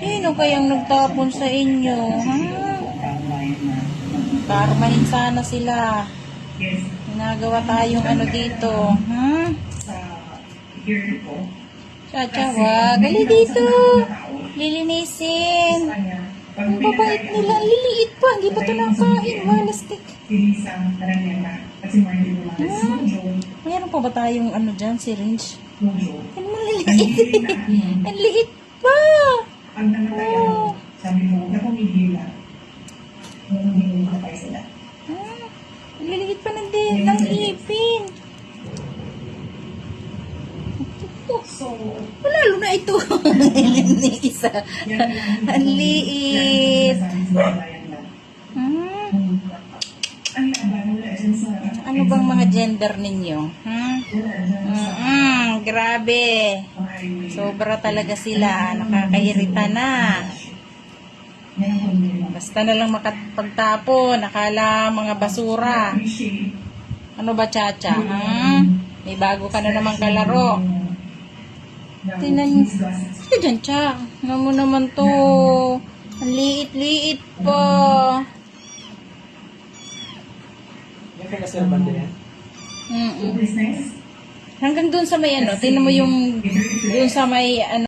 Sino kayang nagtapon sa inyo? Ha? Karmahin sana sila. Ginagawa tayong ano dito. Ha? Chacha, wag. Gali dito. Lilinisin. Ang babait nila. Liliit pa. Hindi pa ito nakain. Malastik. Mayroon pa ba tayong ano dyan? Syringe? Ano maliliit? Ang liit pa. Oh. Sabi mo, na pumigila. Hindi mo kapay sila. Ang liliit pa ng ipin. So, Lalo na ito. Isa. Ang liit. Ano bang mga gender ninyo? Grabe. Sobra talaga sila. Nakakairita na. Basta na lang makapagtapon. Nakala mga basura. Ano ba, Chacha? May bago ka na namang kalaro. Tinan ka dyan, Cha. Ano mo naman to? Ang liit-liit pa. Yan kaya sir banda yan? Hanggang dun sa may ano. Tinan mo yung dun sa may ano.